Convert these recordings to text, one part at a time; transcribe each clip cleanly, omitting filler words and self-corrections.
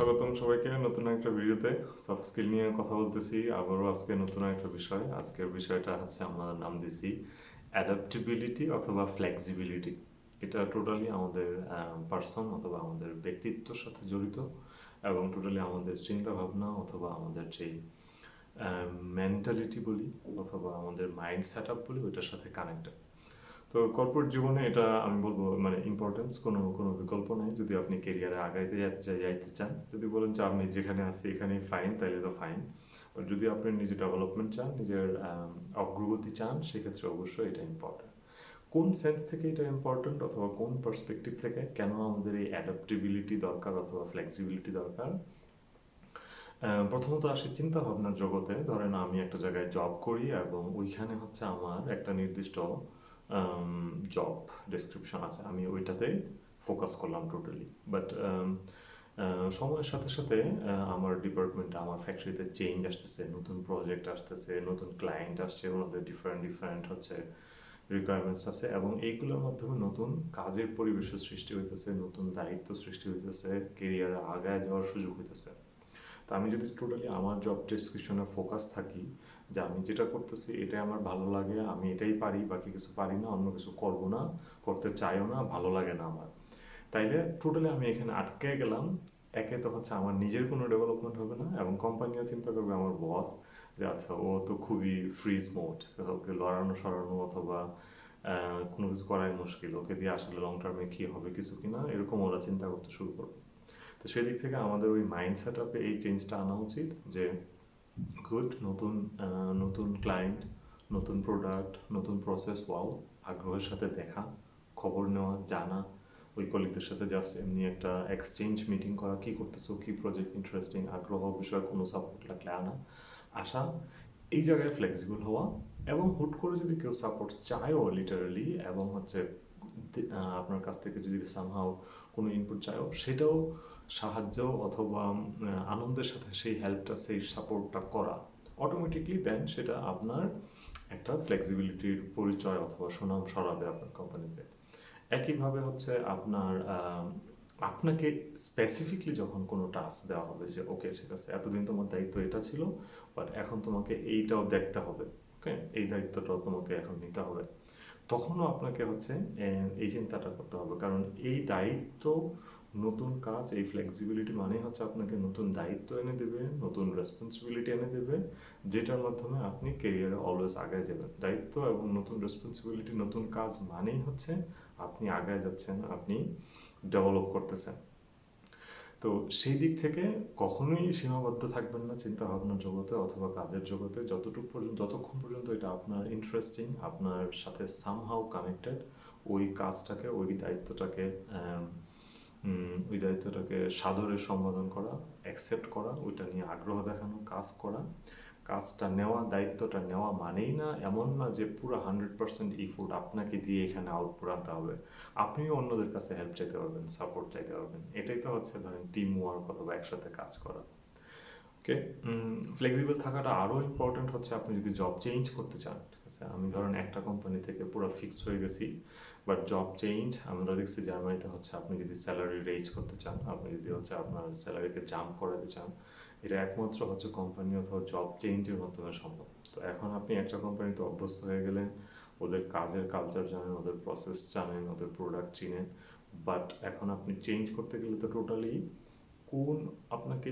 স্বাগতম সবাইকে নতুন একটা ভিডিওতে। সফট স্কিল নিয়ে কথা বলতেছি আবারও আজকে নতুন একটা বিষয়। আজকের বিষয়টা হচ্ছে আমরা নাম দিছি অ্যাডাপ্টেবিলিটি অথবা ফ্লেক্সিবিলিটি। এটা টোটালি আমাদের পার্সন অথবা আমাদের ব্যক্তিত্বর সাথে জড়িত এবং টোটালি আমাদের চিন্তা ভাবনা অথবা আমাদের যেই মেন্টালিটি বলি অথবা আমাদের মাইন্ড সেট আপ বলি ওইটার সাথে কানেক্টেড। তো কর্পোরেট জীবনে এটা আমি বলবো মানে ইম্পর্টেন্স কোনো কোনো বিকল্প নাই যদি আপনি কেরিয়ারে আগাইতে যাইতে চান। যদি বলেন যে আমি যেখানে আছি এখানেই ফাইন, তাইলে তো ফাইন। বাট যদি আপনি নিজের ডেভেলপমেন্ট চান, নিজের অগ্রগতি চান, সেক্ষেত্রে অবশ্যই এটা ইম্পর্টেন্ট। কোন সেন্স থেকে এটা ইম্পর্টেন্ট অথবা কোন পার্সপেক্টিভ থেকে কেন আমাদের এই অ্যাডাপ্টেবিলিটি দরকার অথবা ফ্লেক্সিবিলিটি দরকার? প্রথমত আসি চিন্তা ভাবনার জগতে। ধরেন আমি একটা জায়গায় জব করি এবং ওইখানে হচ্ছে আমার একটা নির্দিষ্ট জব ডেসক্রিপশন আছে, আমি ওইটাতে ফোকাস করলাম টোটালি। বাট সময়ের সাথে সাথে আমার ডিপার্টমেন্টে আমার ফ্যাক্টরিতে চেঞ্জ আসতেছে, নতুন প্রজেক্ট আসতেছে, নতুন ক্লায়েন্ট আসছে, ওনাদের ডিফারেন্ট ডিফারেন্ট হচ্ছে রিকোয়ারমেন্টস আছে এবং এইগুলোর মাধ্যমে নতুন কাজের পরিবেশের সৃষ্টি হইতেছে, নতুন দায়িত্ব সৃষ্টি হইতেছে, কেরিয়ারে আগায় যাওয়ার সুযোগ হইতেছে। তো আমি যদি টোটালি আমার জব ডেসক্রিপশনে ফোকাস থাকি যে আমি যেটা করতেছি এটাই আমার ভালো লাগে, আমি এটাই পারি, বাকি কিছু পারি না, অন্য কিছু করবো না, করতে চাইও না, ভালো লাগে না আমার, তাইলে টোটালি আমি এখানে আটকে গেলাম। একে তো হচ্ছে আমার নিজের কোনো ডেভেলপমেন্ট হবে না এবং কোম্পানিও চিন্তা করবে আমার বস যে আচ্ছা ও তো খুবই ফ্রিজ মোড, ওকে লড়ানো সরানো অথবা কোনো কিছু করাই মুশকিল, ওকে দিয়ে আসলে লং টার্মে কী হবে কিছু কিনা, এরকম ওরা চিন্তা করতে শুরু করবে। তো সেদিক থেকে আমাদের ওই মাইন্ড সেট আপে এই চেঞ্জটা আনা উচিত যে গুড, নতুন নতুন ক্লায়েন্ট, নতুন প্রোডাক্ট, নতুন প্রসেস, ওয়াও, আগ্রহের সাথে দেখা, খবর নেওয়া, জানা, ওই কলিগদের সাথে জাস্ট এমনি একটা এক্সচেঞ্জ মিটিং করা, কী করতেছো, কী প্রজেক্ট ইন্টারেস্টিং, আগ্রহ বিষয়ে কোনো সাপোর্ট লাগলে আনা, আসা, এই জায়গায় ফ্লেক্সিবল হওয়া। এবং হুট করে যদি কেউ সাপোর্ট চায়ও লিটারালি এবং হচ্ছে আপনার কাছ থেকে যদি সামহাও কোনো ইনপুট চায়ও, সেটাও সাহায্য অথবা আনন্দের সাথে সেই হেল্পটা, সেই সাপোর্টটা করা, অটোমেটিকলি দেন সেটা আপনার একটা ফ্লেক্সিবিলিটির পরিচয় অথবা সুনাম সরাবে আপনার কোম্পানিতে। একইভাবে হচ্ছে আপনার আপনাকে স্পেসিফিকলি যখন কোনো টাস্ক দেওয়া হবে যে ওকে ঠিক আছে, এতদিন তোমার দায়িত্ব এটা ছিল, বাট এখন তোমাকে এইটাও দেখতে হবে, ওকে, এই দায়িত্বটাও তোমাকে এখন নিতে হবে, তখনও আপনাকে হচ্ছে এই চিন্তাটা করতে হবে। কারণ এই দায়িত্ব, নতুন কাজ, এই ফ্লেক্সিবিলিটি মানেই হচ্ছে আপনাকে নতুন দায়িত্ব এনে দেবে, নতুন রেসপন্সিবিলিটি এনে দেবে, যেটার মাধ্যমে আপনি কেরিয়ারে অলওয়েজ আগায় যাবেন। দায়িত্ব এবং নতুন রেসপন্সিবিলিটি, নতুন কাজ মানেই হচ্ছে আপনি আগায় যাচ্ছেন, আপনি ডেভেলপ করতেছেন। তো সেই দিক থেকে কখনোই সীমাবদ্ধ থাকবেন না চিন্তা ভাবনার জগতে অথবা কাজের জগতে, যতক্ষণ পর্যন্ত এটা আপনার ইন্টারেস্টিং, আপনার সাথে সামহাউ কানেক্টেড, ওই কাজটাকে, ওই দায়িত্বটাকে সাদরে সম্বোধন করা, অ্যাকসেপ্ট করা, ওইটা নিয়ে আগ্রহ দেখানো, কাজ করা, কাজটা নেওয়া, দায়িত্বটা নেওয়া মানেই না এমন না যে পুরো 100% ইফোর্ট আপনাকে দিয়ে এখানে আউটপুট আনতে হবে, আপনিও অন্যদের কাছে হেল্প চাইতে পারবেন, সাপোর্ট চাইতে পারবেন। এটাই তো হচ্ছে ধরেন টিম ওয়ার্ক অথবা একসাথে কাজ করা। ওকে, ফ্লেক্সিবল থাকাটা আরও ইম্পর্ট্যান্ট হচ্ছে আপনি যদি জব চেঞ্জ করতে চান। ঠিক আছে, আমি ধরেন একটা কোম্পানি থেকে পুরো ফিক্সড হয়ে গেছি, বাট জব চেঞ্জ আমরা দেখছি জার্মানিতে হচ্ছে আপনি যদি স্যালারি রেজ করতে চান, আপনি যদি হচ্ছে আপনার স্যালারিকে জাম্প করাতে চান, এটা একমাত্র হচ্ছে কোম্পানি অথবা জব চেঞ্জের মাধ্যমে সম্ভব। তো এখন আপনি একটা কোম্পানিতে অভ্যস্ত হয়ে গেলেন, ওদের কাজের কালচার জানেন, ওদের প্রসেস জানেন, ওদের প্রোডাক্ট চিনেন, বাট এখন আপনি চেঞ্জ করতে গেলে তো টোটালি কোন আপনাকে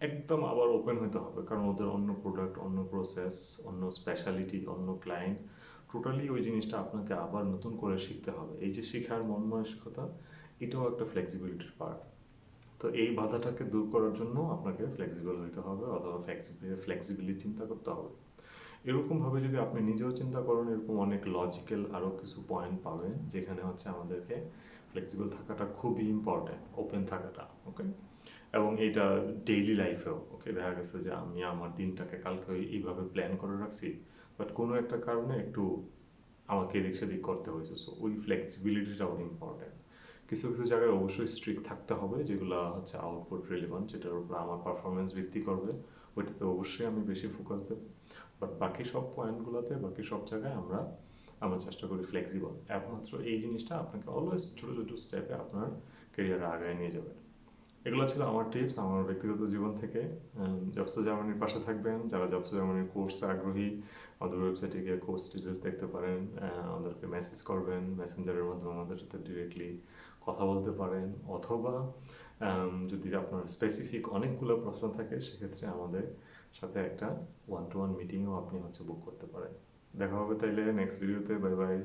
একদম আবার ওপেন হতে হবে, কারণ ওদের অন্য প্রোডাক্ট, অন্য প্রসেস, অন্য স্পেশালিটি, অন্য ক্লায়েন্ট, টোটালি ওই জিনিসটা আপনাকে আবার নতুন করে শিখতে হবে। এই যে শেখার মন মানসিকতা, এটাও একটা ফ্লেক্সিবিলিটির পার্ট। তো এই বাধাটাকে দূর করার জন্য আপনাকে ফ্লেক্সিবল হইতে হবে অথবা ফ্লেক্সিবিলি চিন্তা করতে হবে। এরকমভাবে যদি আপনি নিজেও চিন্তা করেন, এরকম অনেক লজিক্যাল আরও কিছু পয়েন্ট পাবেন যেখানে হচ্ছে আমাদেরকে ফ্লেক্সিবল থাকাটা খুবই ইম্পর্ট্যান্ট, ওপেন থাকাটা, ওকে। এবং এটা ডেইলি লাইফেও, ওকে, দেখা গেছে যে আমি আমার দিনটাকে কালকে এইভাবে প্ল্যান করে রাখছি, বাট কোনো একটা কারণে একটু আমাকে এদিক সেদিক করতে হয়েছে, সো ওই ফ্লেক্সিবিলিটিটাও ইম্পর্ট্যান্ট। কিছু কিছু জায়গায় অবশ্যই স্ট্রিক্ট থাকতে হবে, যেগুলো হচ্ছে আউটপুট রিলেভেন্ট, যেটার উপর আমার পারফরমেন্স ভিত্তি করবে, ওইটাতে অবশ্যই আমি বেশি ফোকাস দেবো। বাট বাকি সব পয়েন্টগুলোতে, বাকি সব জায়গায় আমরা আমরা চেষ্টা করি ফ্লেক্সিবল। একমাত্র এই জিনিসটা আপনাকে অলওয়েজ ছোটো ছোটো স্টেপে আপনার কেরিয়ারে আগায় নিয়ে যাবে। এগুলো ছিল আমার টিপস আমার ব্যক্তিগত জীবন থেকে। জবস জার্মানির পাশে থাকবেন, যারা জবস জার্মানির কোর্সে আগ্রহী আমাদের ওয়েবসাইটে গিয়ে কোর্স ডিটেলস দেখতে পারেন। আমাদেরকে মেসেজ করবেন, মেসেঞ্জারের মাধ্যমে আমাদের সাথে ডিরেক্টলি কথা বলতে পারেন, অথবা যদি আপনার স্পেসিফিক অনেকগুলো প্রশ্ন থাকে সেক্ষেত্রে আমাদের সাথে একটা ওয়ান টু ওয়ান মিটিংও আপনি বুক করতে পারেন। দেখা হবে তাইলে নেক্সট ভিডিওতে। Bye bye.